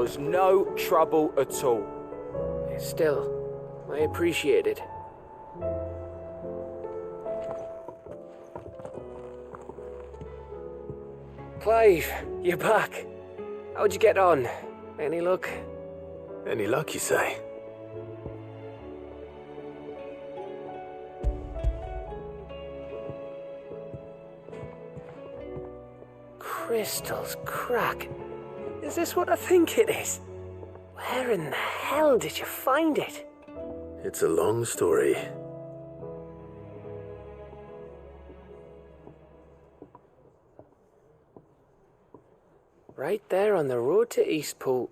was no trouble at all. Still, I appreciate it. Clive, you're back. How'd you get on? Any luck? Any luck, you say? Crystal's crack. Is this what I think it is? Where in the hell did you find it? It's a long story. Right there on the road to Eastpool.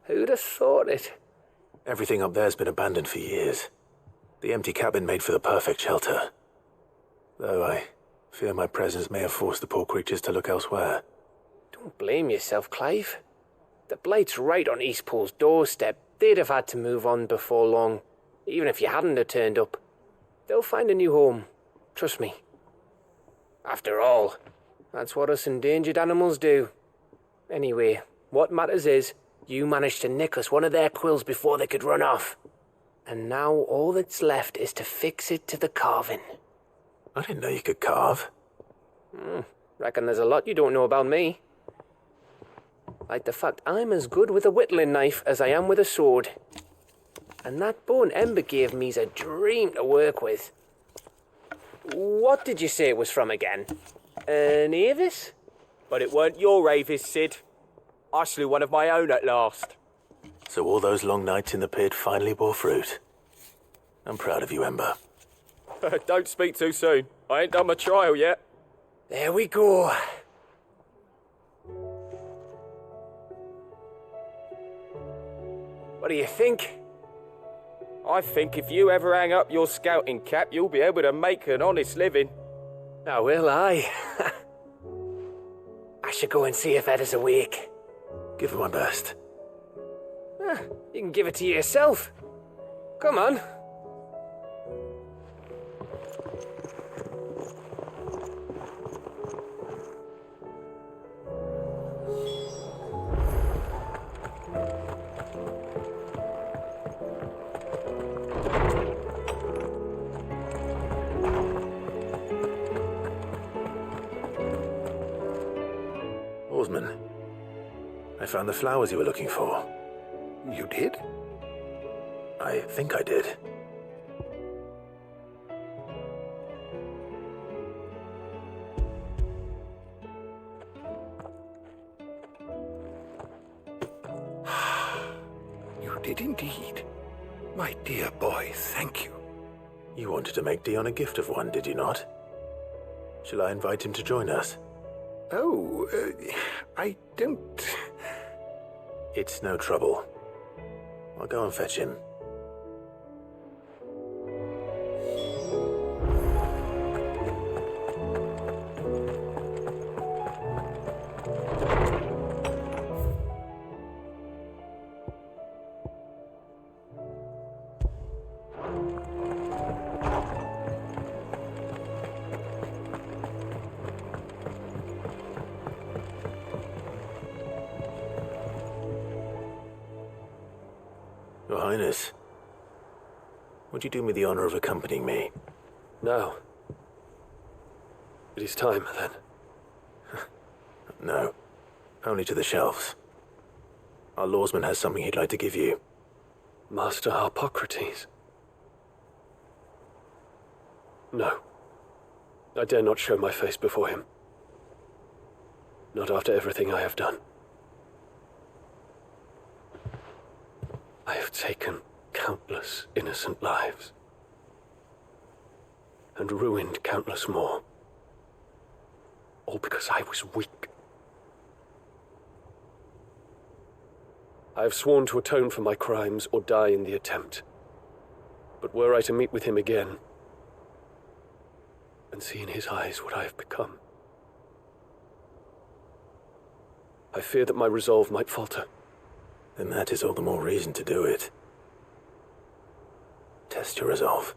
Who'd have thought it? Everything up there's been abandoned for years. The empty cabin made for the perfect shelter. Though I fear my presence may have forced the poor creatures to look elsewhere. Don't blame yourself, Clive. The blight's right on Eastpool's doorstep. They'd have had to move on before long, even if you hadn't have turned up. They'll find a new home. Trust me. After all, that's what us endangered animals do. Anyway, what matters is, you managed to nick us one of their quills before they could run off. And now all that's left is to fix it to the carving. I didn't know you could carve. Reckon there's a lot you don't know about me. Like the fact I'm as good with a whittling knife as I am with a sword. And that bone Ember gave me's a dream to work with. What did you say it was from again? An Avis? But it weren't your Avis, Sid. I slew one of my own at last. So all those long nights in the pit finally bore fruit. I'm proud of you, Ember. Don't speak too soon. I ain't done my trial yet. There we go. What do you think? I think if you ever hang up your scouting cap, you'll be able to make an honest living. Oh, will I? I should go and see if Ed is awake. Give it my best. You can give it to yourself. Come on. Oarsman, I found the flowers you were looking for. You did? I think I did. You did indeed. My dear boy, thank you. You wanted to make Dion a gift of one, did you not? Shall I invite him to join us? Oh, I don't... It's no trouble. I'll go and fetch him. Your Highness, would you do me the honor of accompanying me? No. It is time, then. No, only to the shelves. Our lawsman has something he'd like to give you. Master Harpocrates. No. I dare not show my face before him. Not after everything I have done. I have taken countless innocent lives. And ruined countless more. All because I was weak. I have sworn to atone for my crimes or die in the attempt. But were I to meet with him again, and see in his eyes what I have become, I fear that my resolve might falter. Then that is all the more reason to do it. Test your resolve.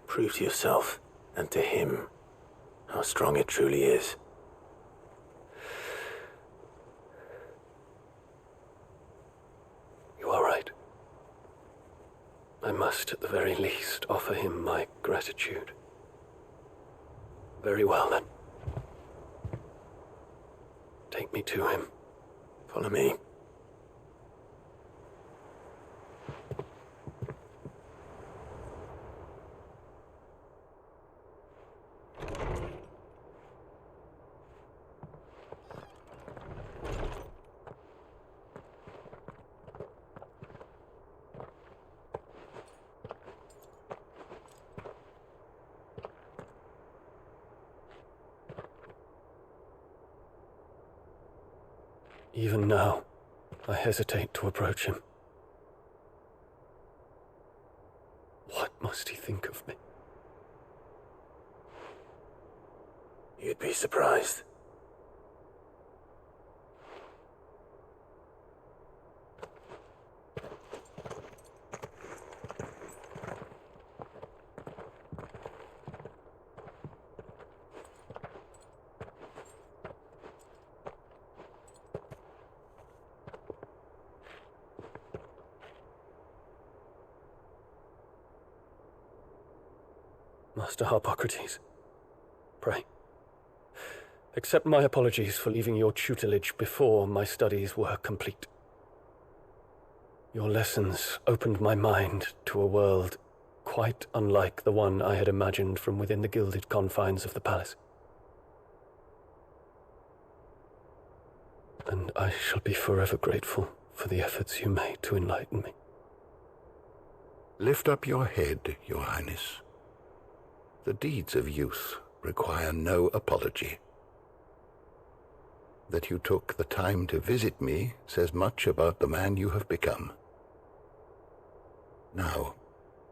Prove to yourself, and to him, how strong it truly is. I must, at the very least, offer him my gratitude. Very well, then. Take me to him. Follow me. Even now, I hesitate to approach him. What must he think of me? You'd be surprised. Master Harpocrates, pray, accept my apologies for leaving your tutelage before my studies were complete. Your lessons opened my mind to a world quite unlike the one I had imagined from within the gilded confines of the palace. And I shall be forever grateful for the efforts you made to enlighten me. Lift up your head, Your Highness. The deeds of youth require no apology. That you took the time to visit me says much about the man you have become. Now,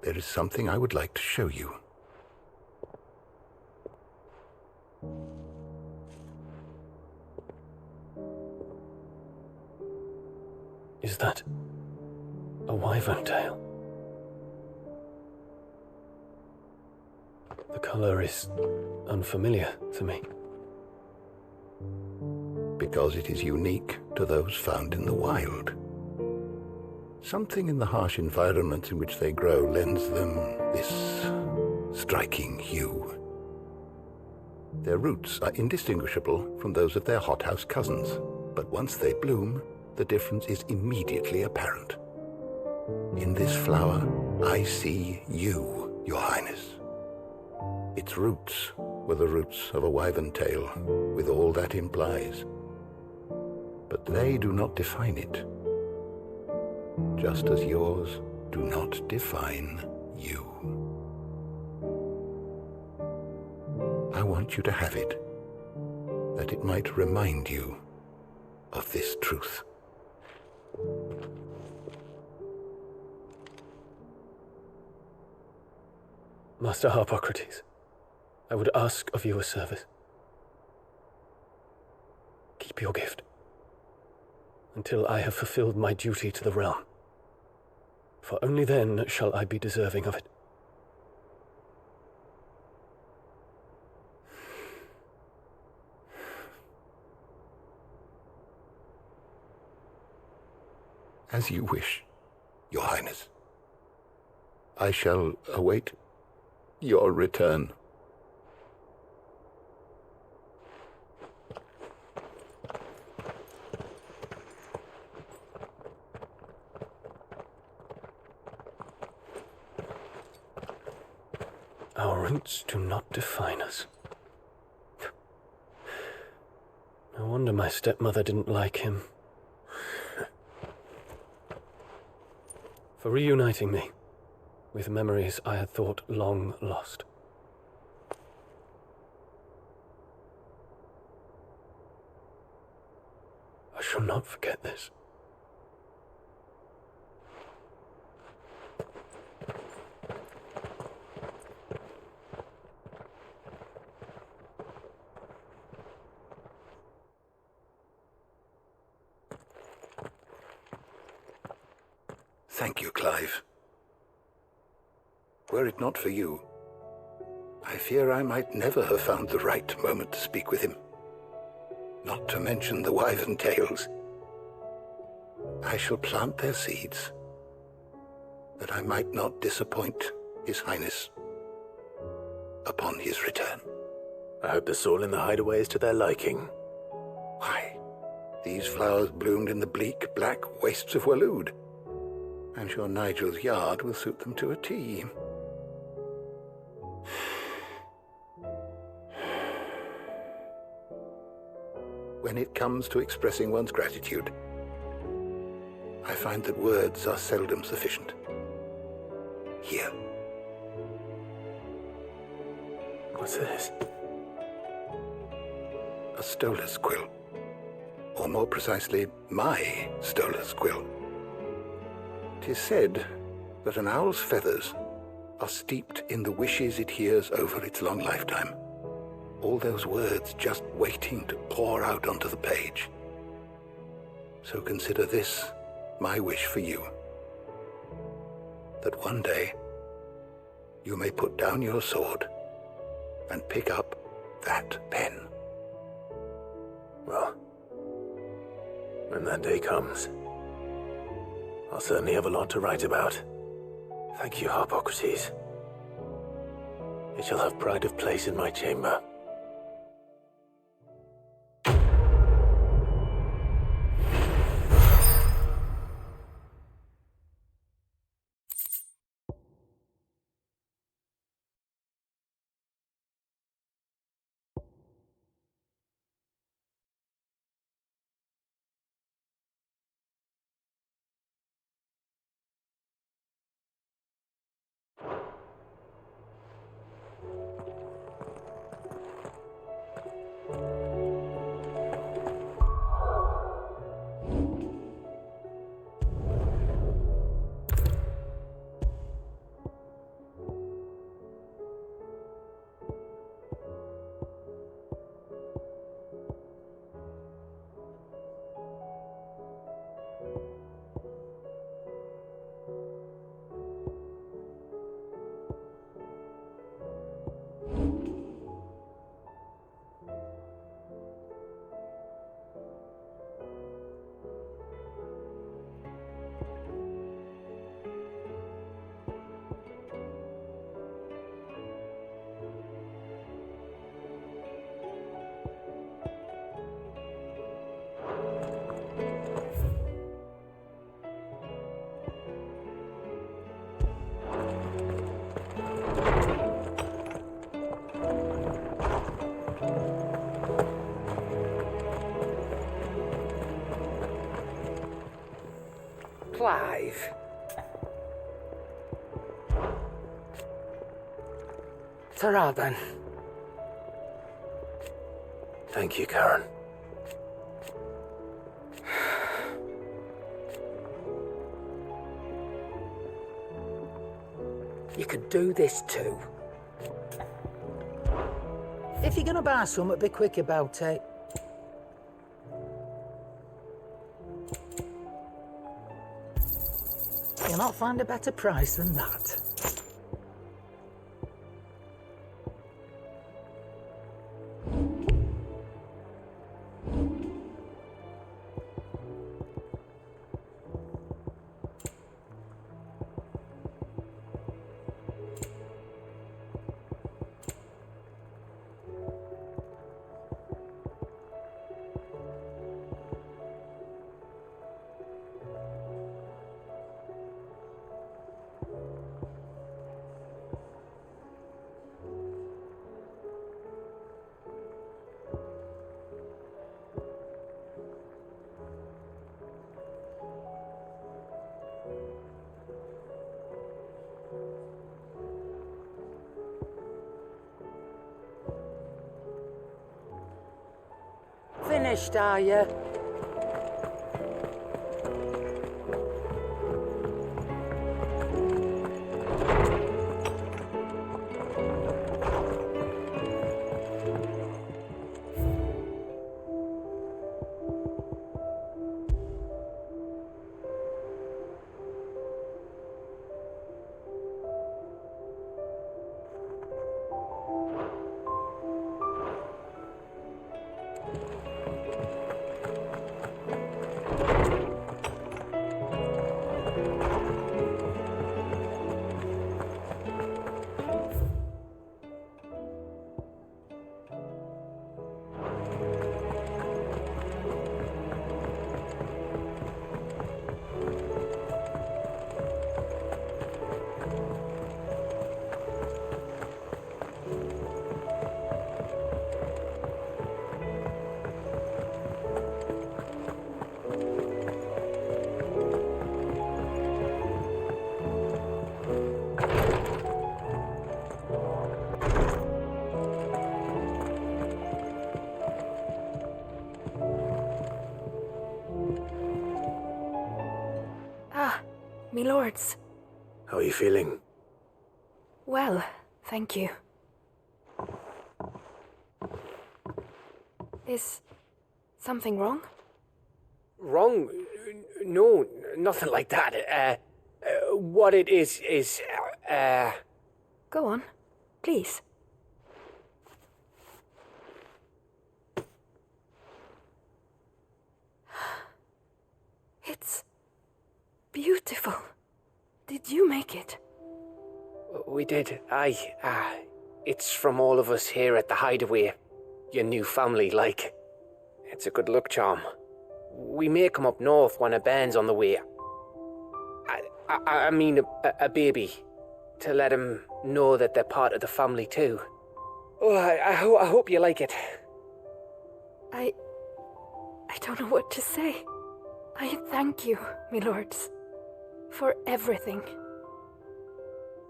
there is something I would like to show you. Is that a wyvern tail? The color is unfamiliar to me. Because it is unique to those found in the wild. Something in the harsh environment in which they grow lends them this striking hue. Their roots are indistinguishable from those of their hothouse cousins, but once they bloom, the difference is immediately apparent. In this flower, I see you, Your Highness. Its roots were the roots of a wyvern tail, with all that implies. But they do not define it, just as yours do not define you. I want you to have it, that it might remind you of this truth. Master Harpocrates, I would ask of you a service. Keep your gift until I have fulfilled my duty to the realm, for only then shall I be deserving of it. As you wish, Your Highness. I shall await your return. Our roots do not define us. No wonder my stepmother didn't like him. For reuniting me with memories I had thought long lost. I shall not forget this. Thank you, Clive. Were it not for you, I fear I might never have found the right moment to speak with him. Not to mention the wyvern tales. I shall plant their seeds, that I might not disappoint His Highness upon his return. I hope the soil in the hideaway is to their liking. Why, these flowers bloomed in the bleak, black wastes of Waloed. I'm sure Nigel's yard will suit them to a T. When it comes to expressing one's gratitude, I find that words are seldom sufficient. Here. What's this? A stolas quill. Or more precisely, my stolas quill. 'Tis said that an owl's feathers are steeped in the wishes it hears over its long lifetime. All those words just waiting to pour out onto the page. So consider this my wish for you. That one day you may put down your sword and pick up that pen. Well, when that day comes, I'll certainly have a lot to write about. Thank you, Harpocrates. It shall have pride of place in my chamber. Clive. Taraban. Thank you, Karen. You could do this too. If you're gonna buy something, be quick about it. You'll not find a better price than that. Finished, are you? lords. How are you feeling? Well, thank you. Is something wrong? Wrong? No, nothing like that. What it is, Go on, please. It's beautiful. Did you make it? We did. It's from all of us here at the Hideaway. Your new family, like. It's a good luck charm. We may come up north when a band's on the way. I mean a baby. To let him know that they're part of the family too. Oh, I hope you like it. I don't know what to say. I thank you, my lords, for everything.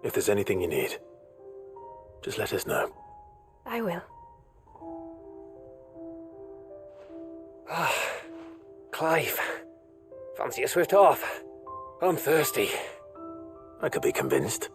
If there's anything you need, just let us know. I will. Clive, fancy a swift off? I'm thirsty. I could be convinced.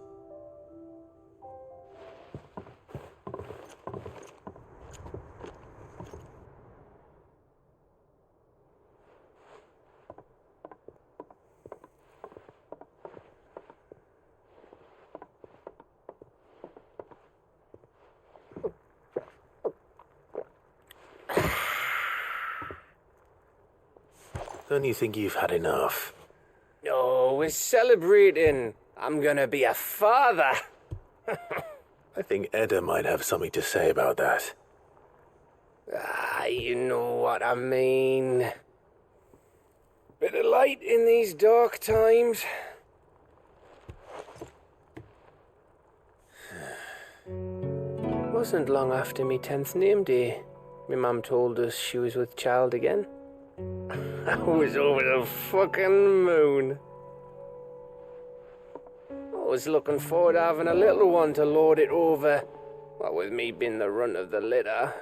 Don't you think you've had enough? No, we're celebrating. I'm gonna be a father. I think Edda might have something to say about that. You know what I mean. Bit of light in these dark times. Wasn't long after me 10th name day. My mum told us she was with child again. I was over the fucking moon. I was looking forward to having a little one to lord it over, what with me being the runt of the litter.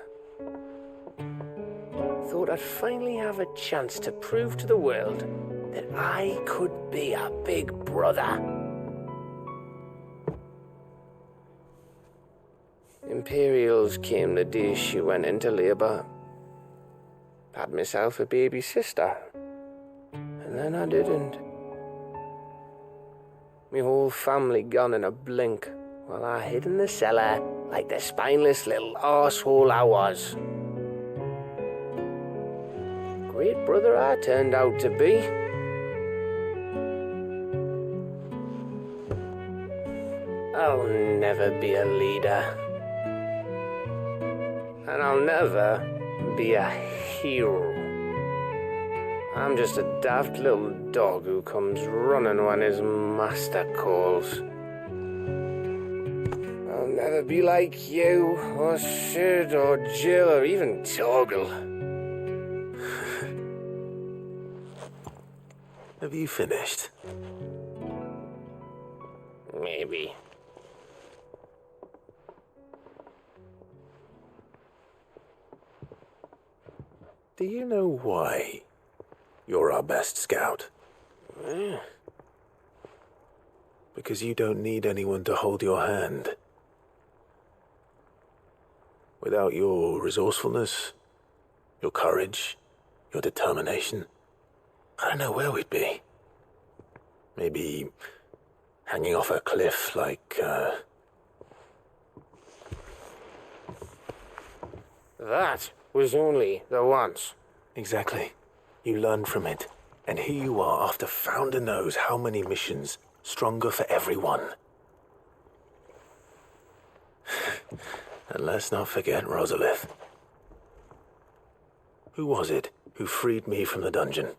Thought I'd finally have a chance to prove to the world that I could be a big brother. Imperials came the day she went into labour. Had myself a baby sister, and then I didn't. My whole family gone in a blink, while I hid in the cellar like the spineless little arsehole I was. Great brother I turned out to be. I'll never be a leader. And I'll never be a hero. I'm just a daft little dog who comes running when his master calls. I'll never be like you, or Sid, or Jill, or even Torgal. Have you finished? Maybe. Do you know why you're our best scout? Yeah. Because you don't need anyone to hold your hand. Without your resourcefulness, your courage, your determination, I don't know where we'd be. Maybe hanging off a cliff like, That was only the once. Exactly. You learned from it. And here you are after Founder knows how many missions, stronger for everyone. And let's not forget Rosalith. Who was it who freed me from the dungeon?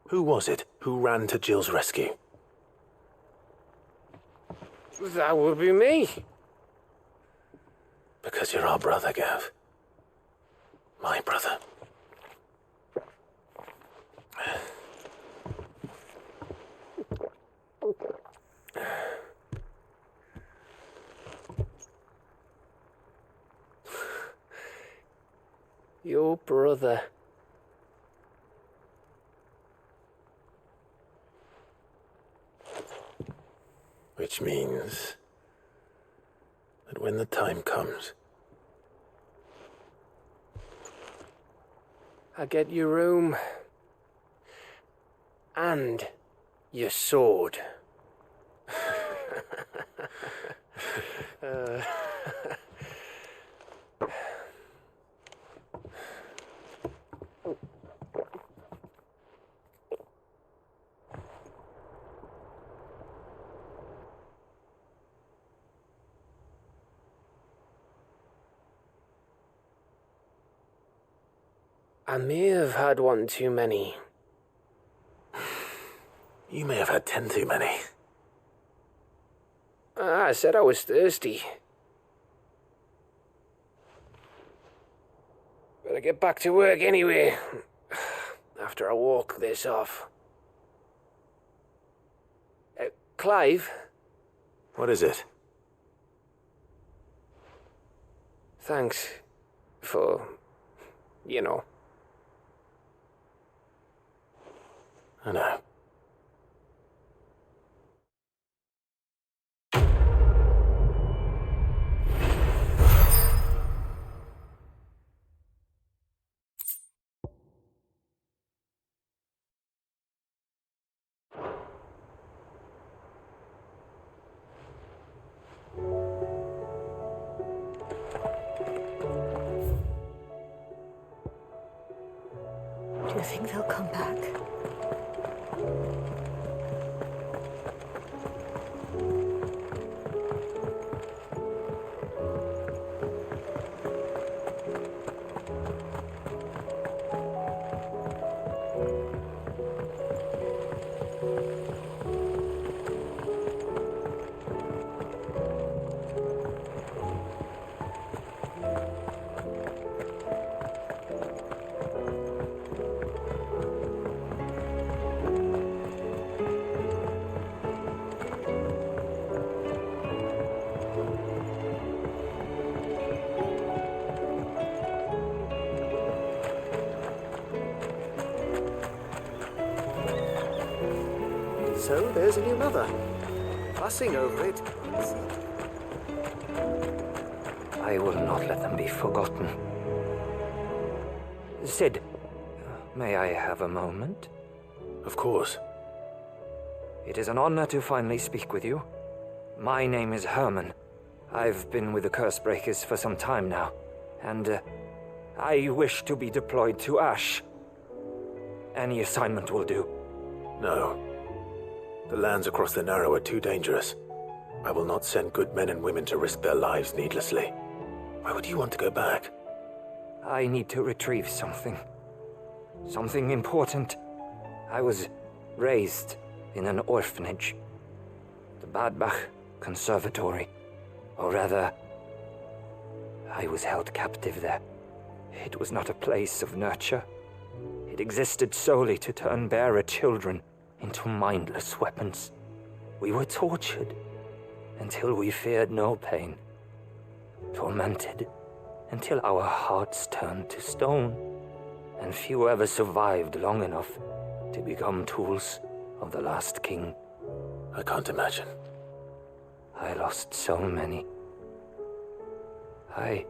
Who was it who ran to Jill's rescue? That would be me. Because you're our brother, Gav. My brother. Your brother. Which means that when the time comes, I get your room. And your sword. I may have had one too many. you may have had 10 too many. I said I was thirsty. Better get back to work anyway, after I walk this off. Clive? What is it? Thanks for, you know. I know. Do you think they'll come back? So there's a new mother. Fussing over it. I will not let them be forgotten. Sid, may I have a moment? Of course. It is an honor to finally speak with you. My name is Herman. I've been with the Cursebreakers for some time now, and I wish to be deployed to Ash. Any assignment will do. No. The lands across the Narrow are too dangerous. I will not send good men and women to risk their lives needlessly. Why would you want to go back? I need to retrieve something. Something important. I was raised in an orphanage. The Badbach Conservatory. Or rather, I was held captive there. It was not a place of nurture. It existed solely to turn bearer children into mindless weapons. We were tortured until we feared no pain. Tormented until our hearts turned to stone, and few ever survived long enough to become tools of the last king. I can't imagine. I lost so many. I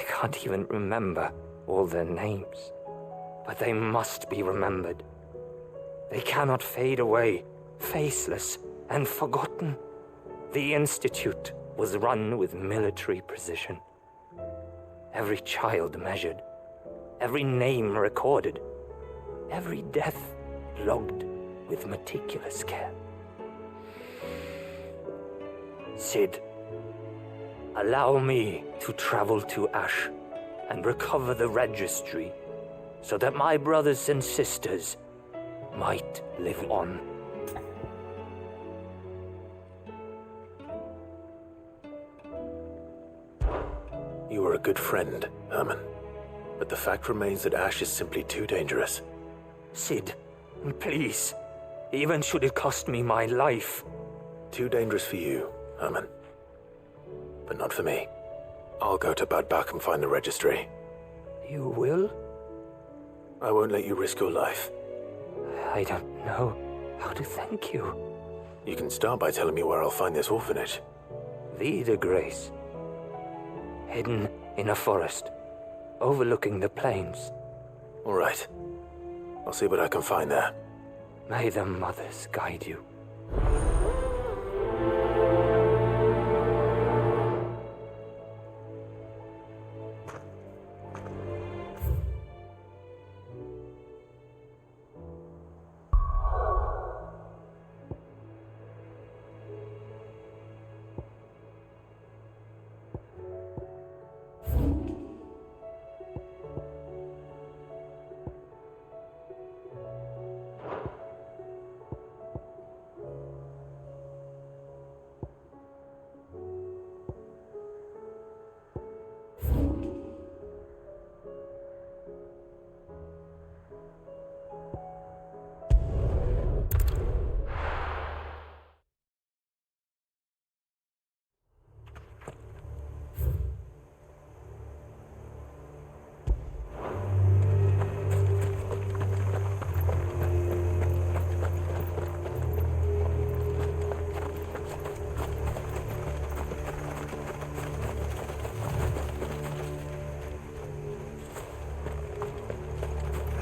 can't even remember all their names. But they must be remembered. They cannot fade away, faceless and forgotten. The Institute was run with military precision. Every child measured, every name recorded, every death logged with meticulous care. Sid, allow me to travel to Ash and recover the registry so that my brothers and sisters might live on. You were a good friend, Herman. But the fact remains that Ash is simply too dangerous. Sid, please, even should it cost me my life. Too dangerous for you, Herman. But not for me. I'll go to Badbach and find the registry. You will? I won't let you risk your life. I don't know how to thank you. You can start by telling me where I'll find this orphanage. Vie de Grace. Hidden in a forest, overlooking the plains. All right. I'll see what I can find there. May the mothers guide you.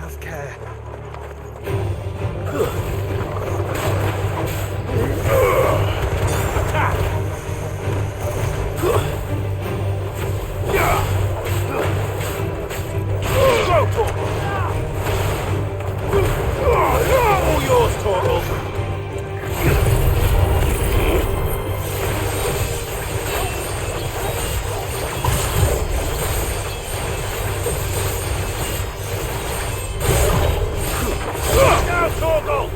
Have care. All yours, Torgal! Now, Torgal!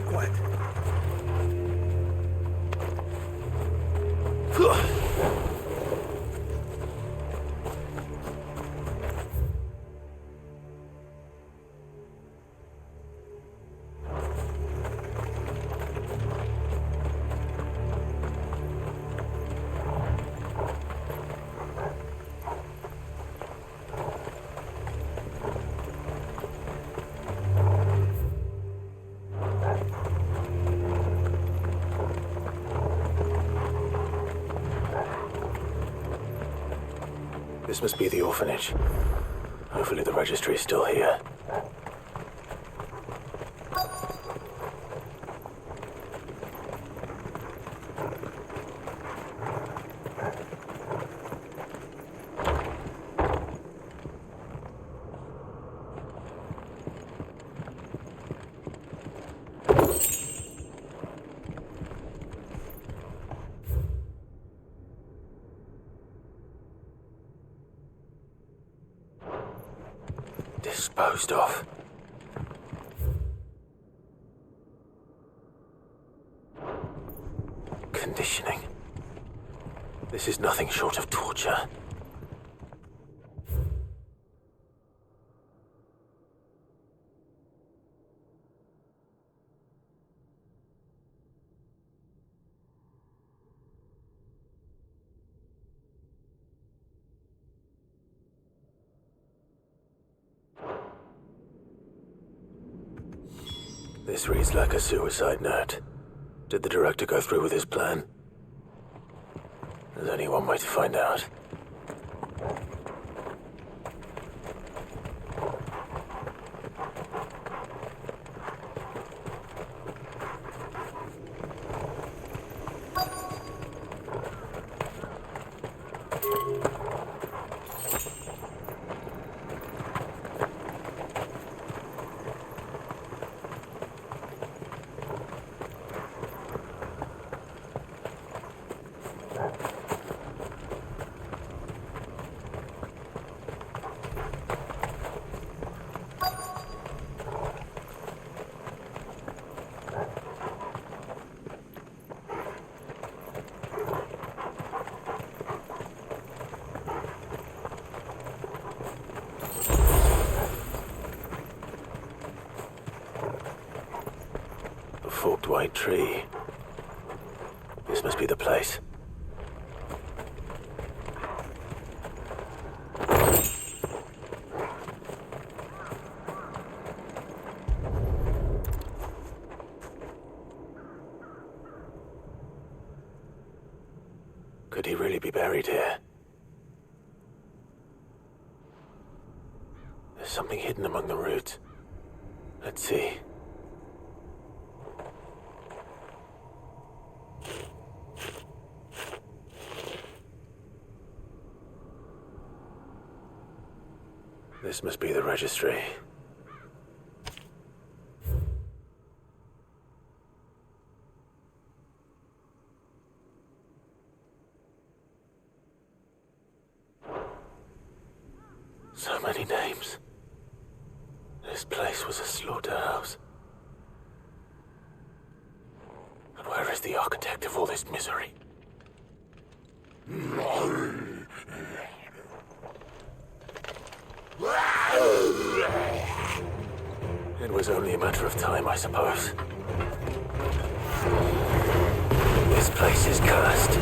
Quiet. This must be the orphanage. Hopefully the registry is still here. Disposed of. Conditioning. This is nothing short of torture. This reads like a suicide note. Did the director go through with his plan? There's only one way to find out. Forked white tree. This must be the place. Could he really be buried here? There's something hidden among the roots. Let's see. This must be the registry. So many names. This place was a slaughterhouse. And where is the architect of all this misery? It was only a matter of time, I suppose. This place is cursed.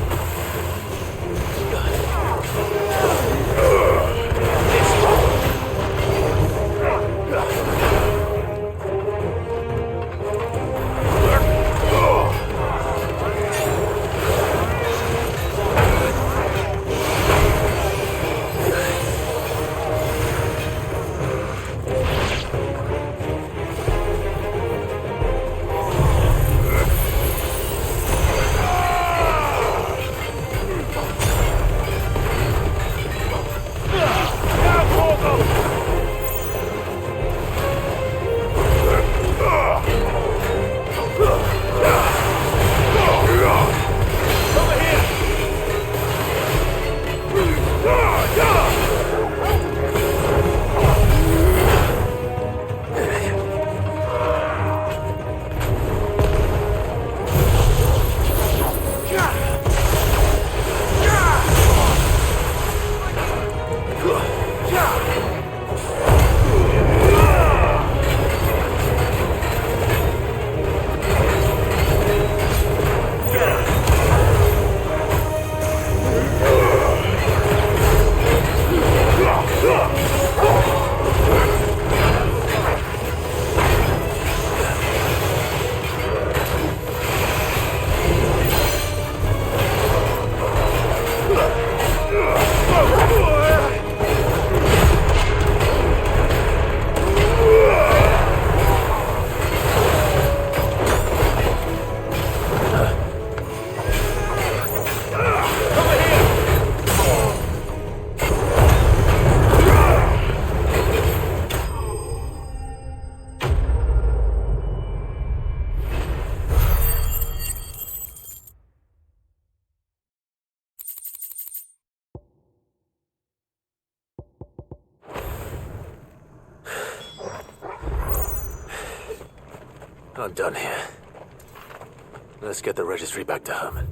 I'm done here. Let's get the registry back to Herman.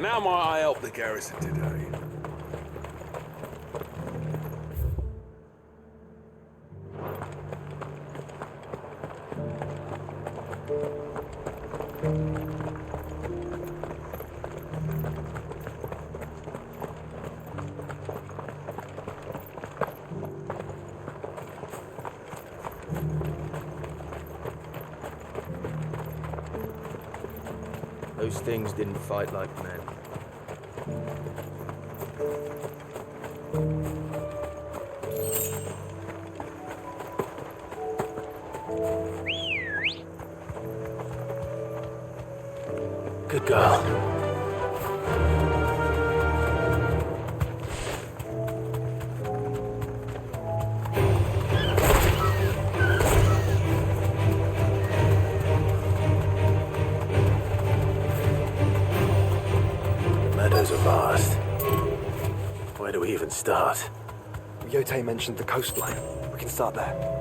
And how might I help the garrison today? Those things didn't fight like men. Good girl. The meadows are vast. Where do we even start? Yote mentioned the coastline. We can start there.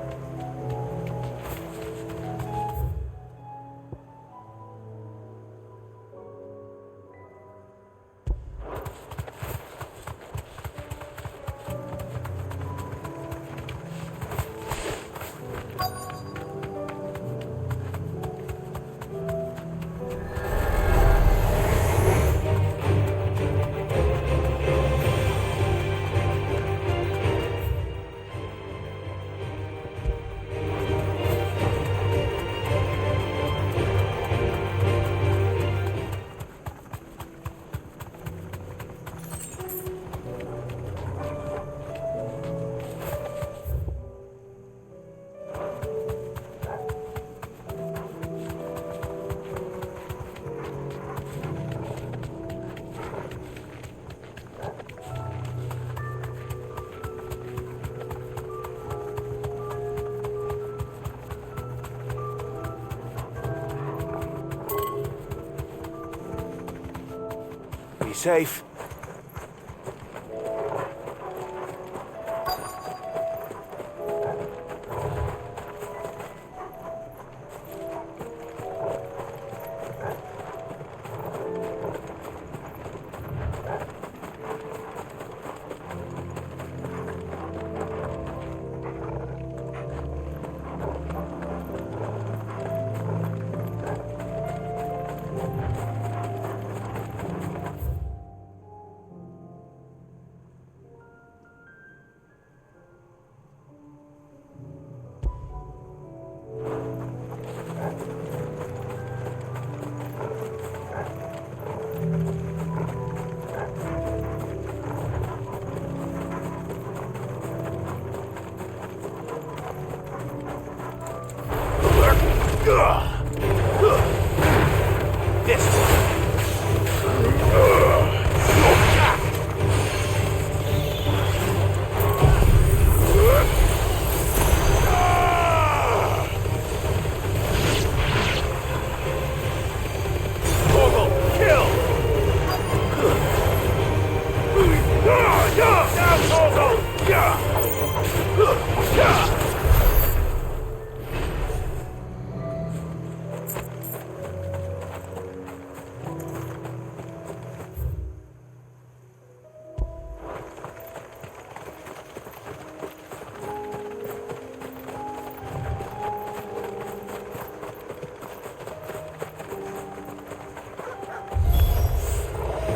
Be safe.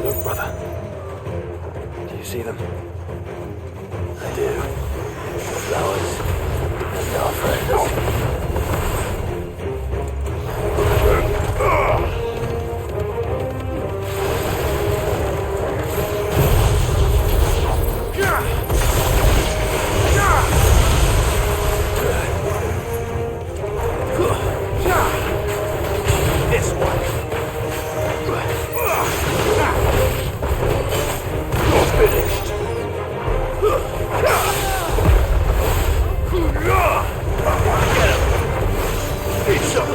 Look, brother. Do you see them? I do. The flowers and our friends. This one. You're finished. Get him. Need some.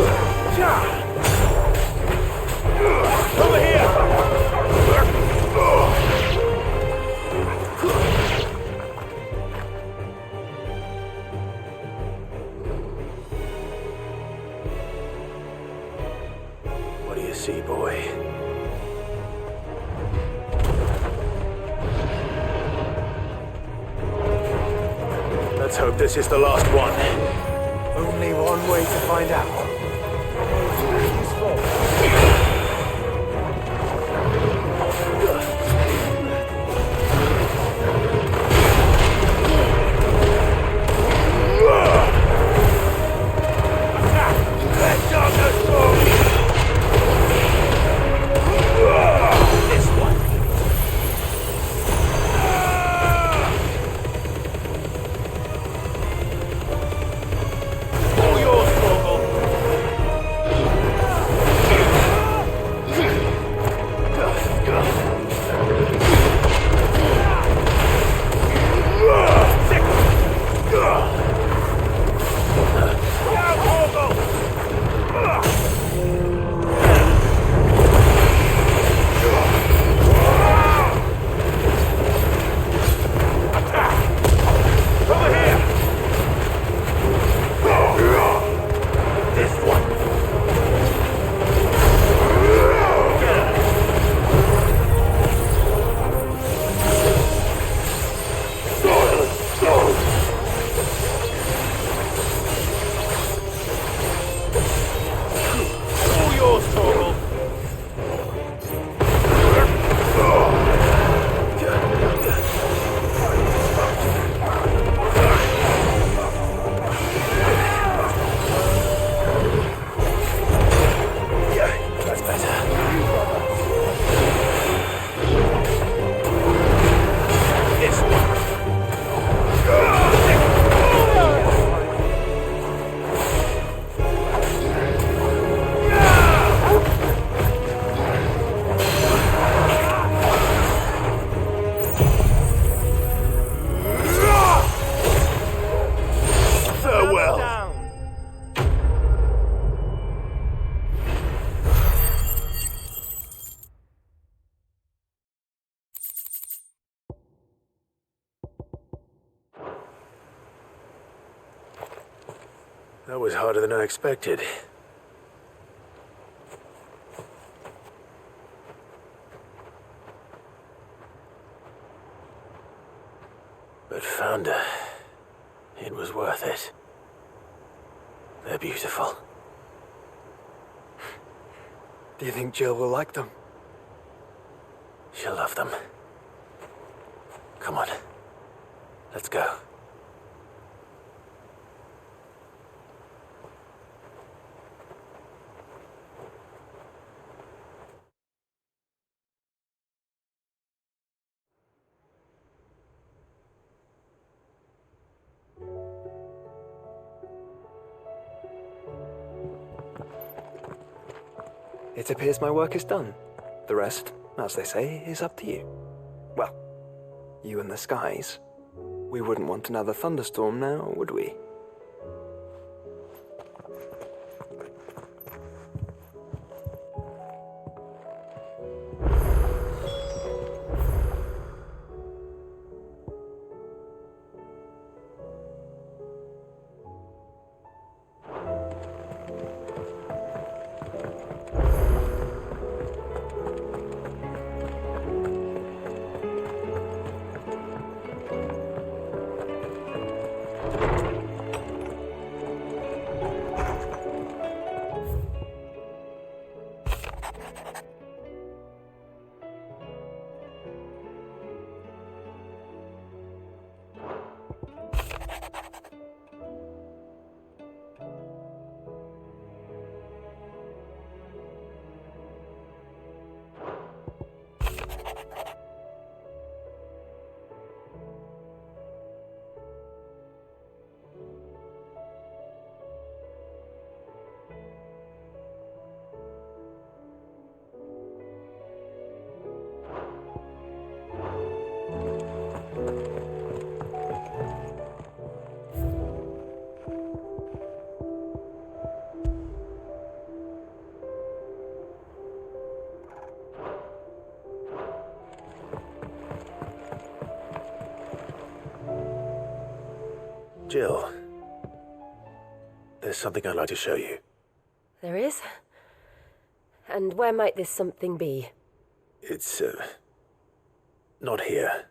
Over here. What do you see, boy? Let's hope this is the last one. Only one way to find out. That was harder than I expected. But found her. It was worth it. They're beautiful. Do you think Jill will like them? She'll love them. Come on. Let's go. It appears my work is done. The rest, as they say, is up to you. Well, you and the skies. We wouldn't want another thunderstorm now, would we? Jill, there's something I'd like to show you. There is? And where might this something be? It's, not here.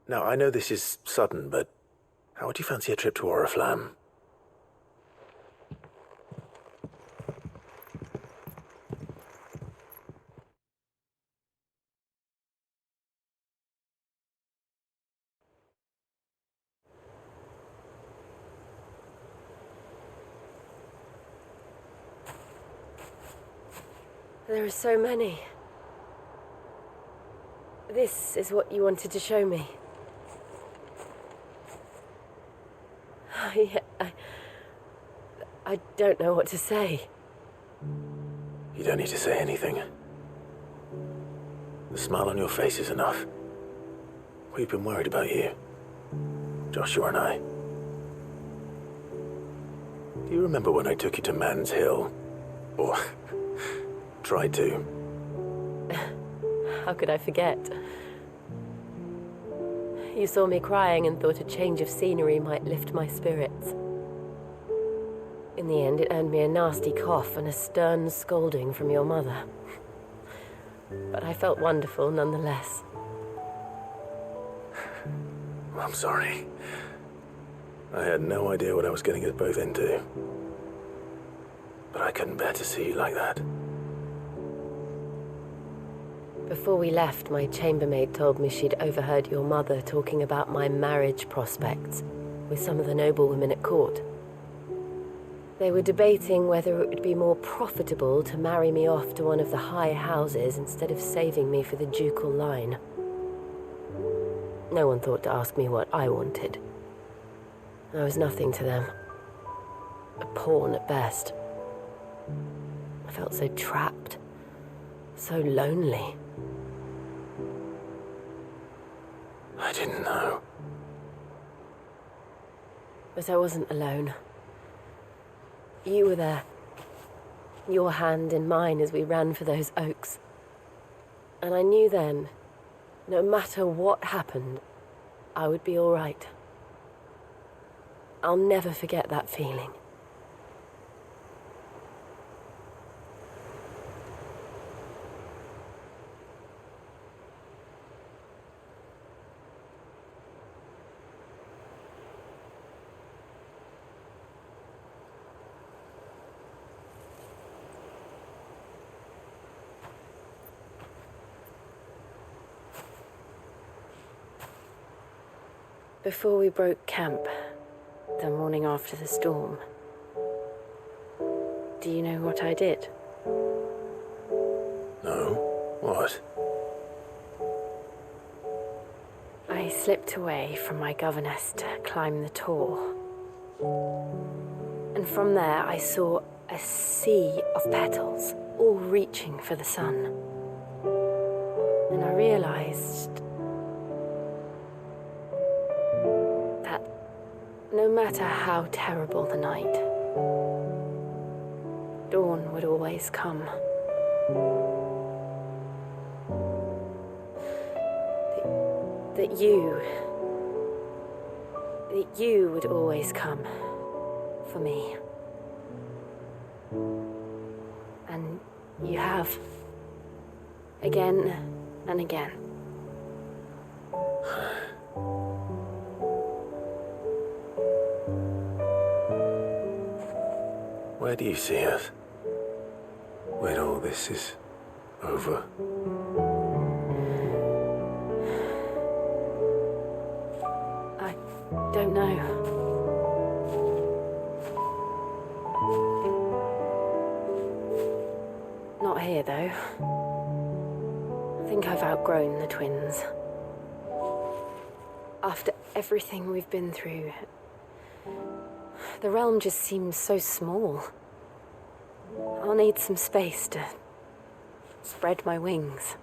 Now, I know this is sudden, but How would you fancy a trip to Oriflamme? There are so many. This is what you wanted to show me. I don't know what to say. You don't need to say anything. The smile on your face is enough. We've been worried about you, Joshua and I. Do you remember when I took you to Man's Hill? Or tried to? How could I forget? You saw me crying and thought a change of scenery might lift my spirits. In the end, it earned me a nasty cough and a stern scolding from your mother. But I felt wonderful nonetheless. I'm sorry. I had no idea what I was getting us both into. But I couldn't bear to see you like that. Before we left, my chambermaid told me she'd overheard your mother talking about my marriage prospects with some of the noblewomen at court. They were debating whether it would be more profitable to marry me off to one of the high houses instead of saving me for the ducal line. No one thought to ask me what I wanted. I was nothing to them. A pawn at best. I felt so trapped, so lonely. I didn't know. But I wasn't alone. You were there. Your hand in mine as we ran for those oaks. And I knew then, no matter what happened, I would be all right. I'll never forget that feeling. Before we broke camp, the morning after the storm, do you know what I did? No? What? I slipped away from my governess to climb the tor. And from there I saw a sea of petals, all reaching for the sun. And I realized no matter how terrible the night, dawn would always come. That you would always come for me. And you have. Again and again. Where do you see us? When all this is over? I don't know. Not here, though. I think I've outgrown the twins. After everything we've been through, the realm just seems so small. I'll need some space to spread my wings.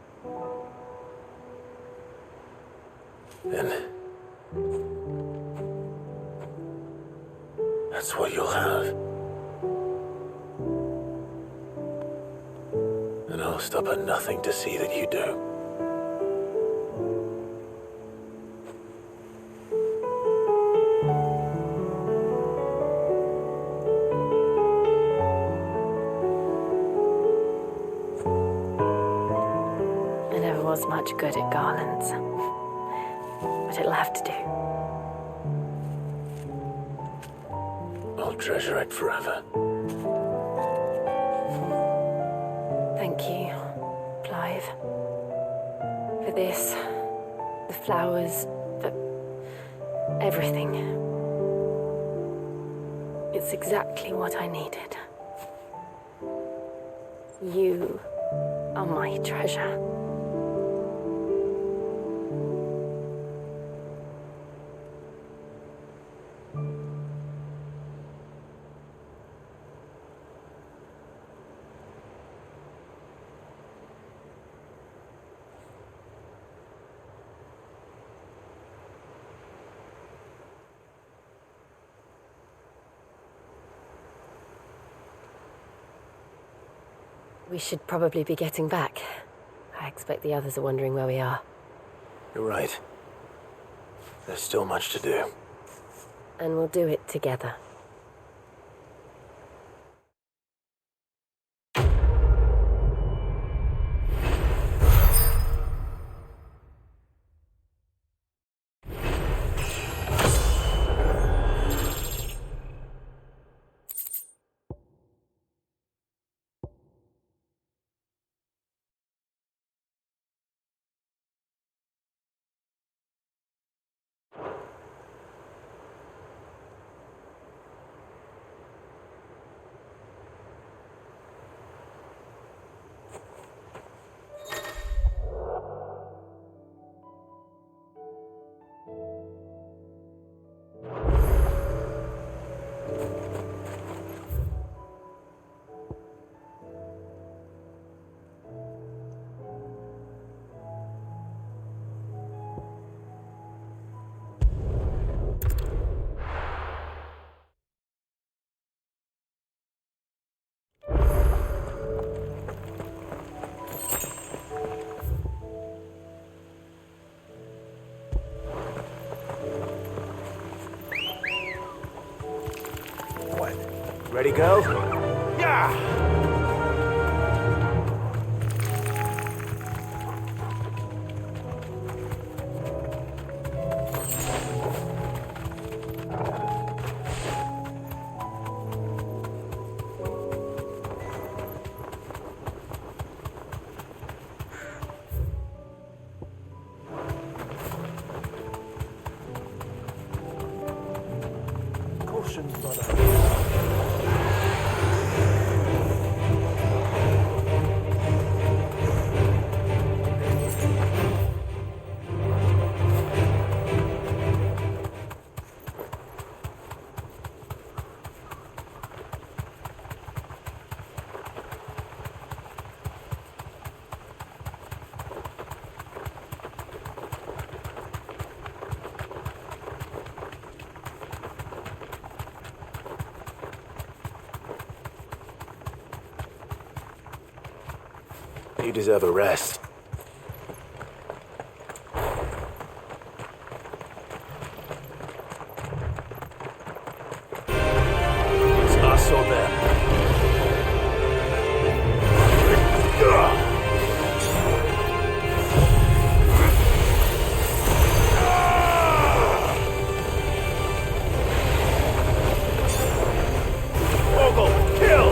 Then that's what you'll have. And I'll stop at nothing to see that you do. Was much good at garlands, but it'll have to do. I'll treasure it forever. Thank you, Clive. For this, the flowers, for everything. It's exactly what I needed. You are my treasure. We should probably be getting back. I expect the others are wondering where we are. You're right. There's still much to do. And we'll do it together. Ready, go? Yeah! Caution, brother. You deserve a rest. It's us or them. Torgal, kill!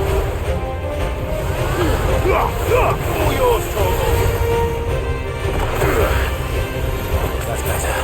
All yours, Torgal! That's better.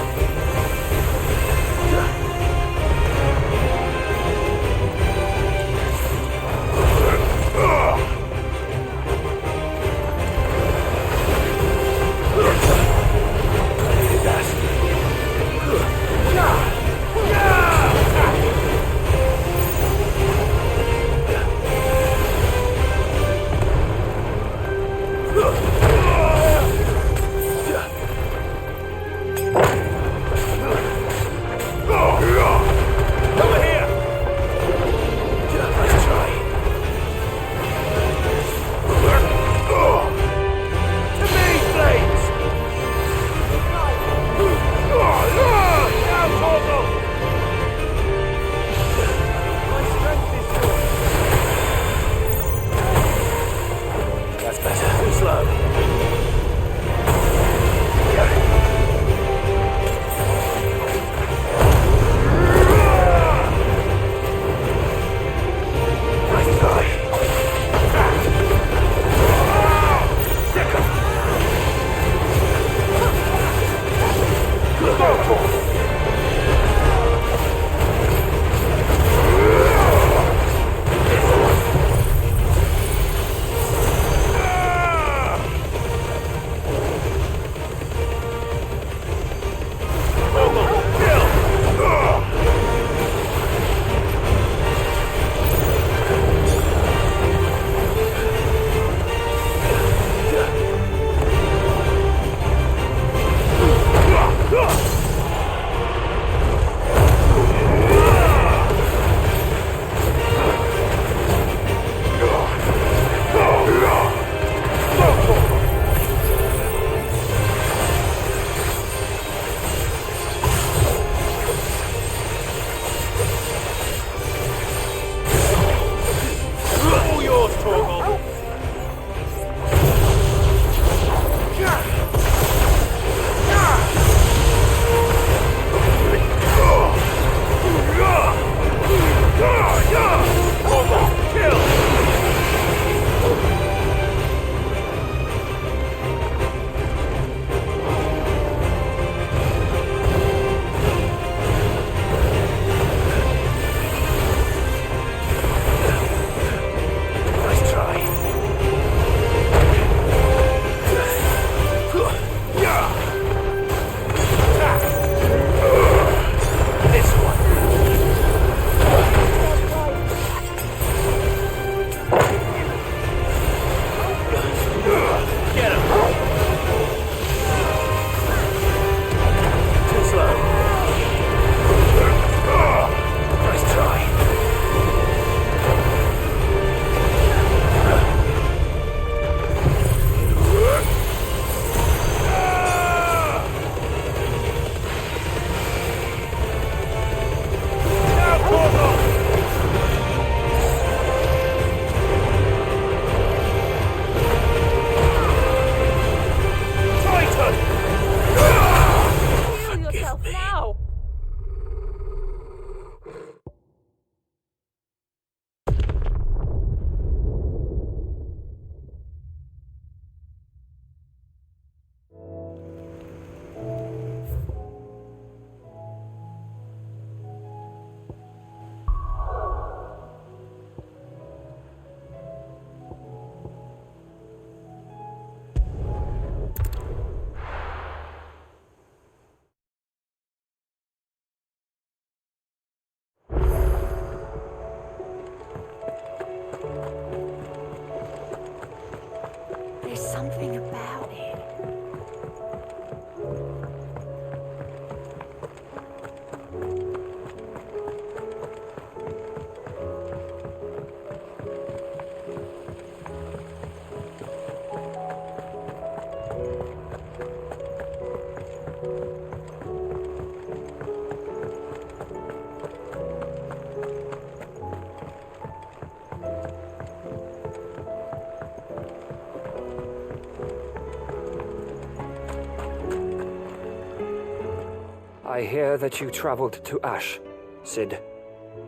I hear that you traveled to Ash. Sid,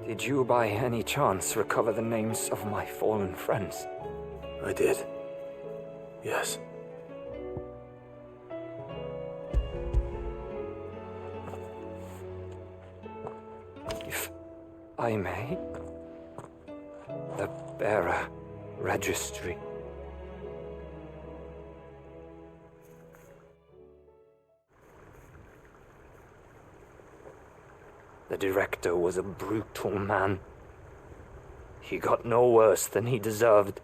did you by any chance recover the names of my fallen friends? I did. Yes. If I may, the bearer registry. The director was a brutal man. He got no worse than he deserved.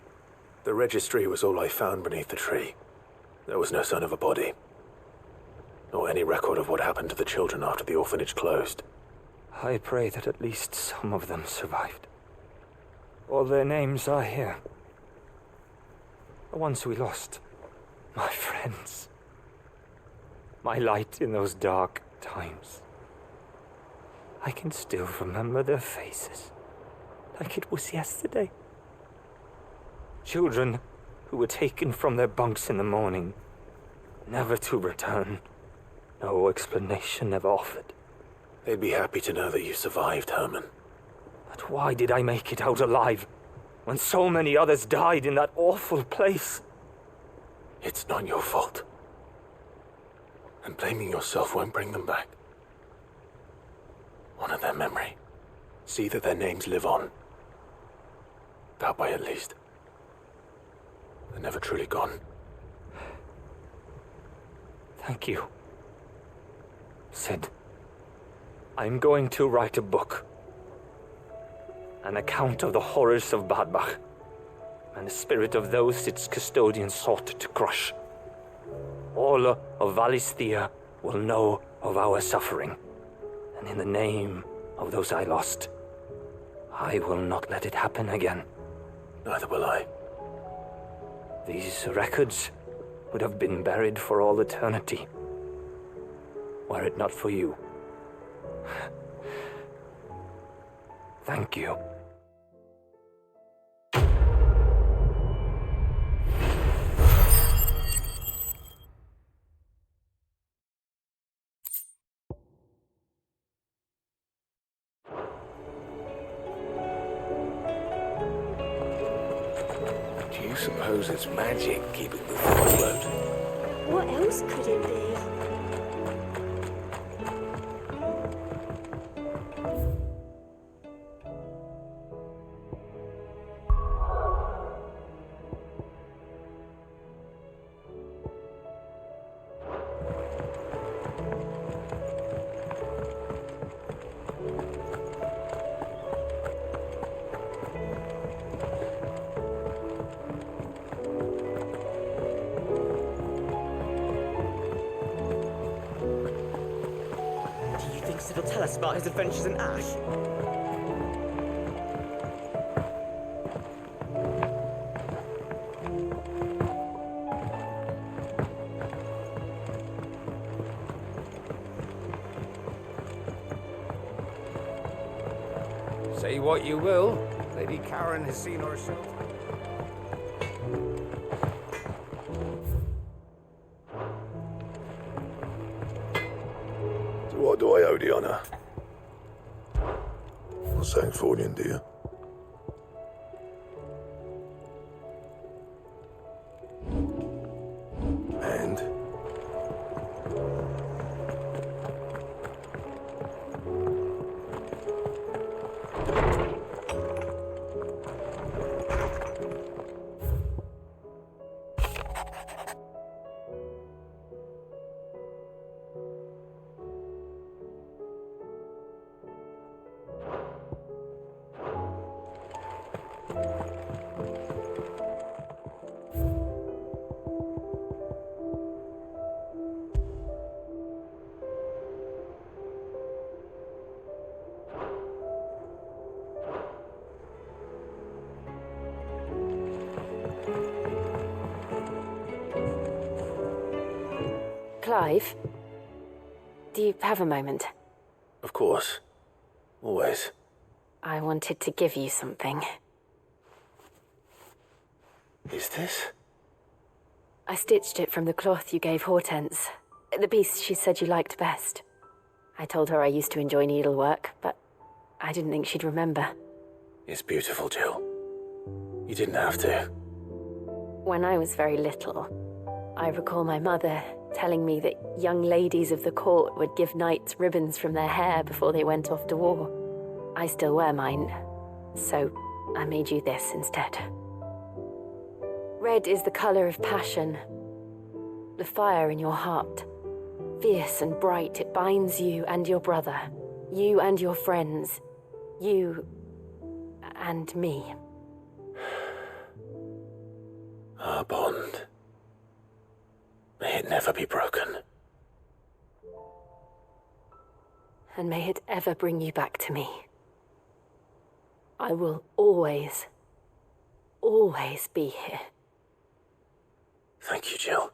The registry was all I found beneath the tree. There was no sign of a body, nor any record of what happened to the children after the orphanage closed. I pray that at least some of them survived. All their names are here. The ones we lost. My friends. My light in those dark times. I can still remember their faces, like it was yesterday. Children who were taken from their bunks in the morning, never to return. No explanation ever offered. They'd be happy to know that you survived, Herman. But why did I make it out alive, when so many others died in that awful place? It's not your fault. And blaming yourself won't bring them back. Honor their memory. See that their names live on. That way, at least. They're never truly gone. Thank you. Sid, I'm going to write a book. An account of the horrors of Badbach, and the spirit of those its custodians sought to crush. All of Valisthea will know of our suffering, and in the name of those I lost, I will not let it happen again. Neither will I. These records would have been buried for all eternity, were it not for you. Thank you. Do you suppose it's magic keeping the thing afloat? What else could it be? It'll tell us about his adventures in Ash. Say what you will, Lady Karen has seen herself. What do I owe the honor? Not saying Fordian, do you? And? Clive, do you have a moment? Of course. Always. I wanted to give you something. Is this? I stitched it from the cloth you gave Hortense. The piece she said you liked best. I told her I used to enjoy needlework, but I didn't think she'd remember. It's beautiful, Jill. You didn't have to. When I was very little, I recall my mother telling me that young ladies of the court would give knights ribbons from their hair before they went off to war. I still wear mine, so I made you this instead. Red is the color of passion, the fire in your heart. Fierce and bright, it binds you and your brother, you and your friends, you and me. Our bond. May it never be broken. And may it ever bring you back to me. I will always, always be here. Thank you, Jill.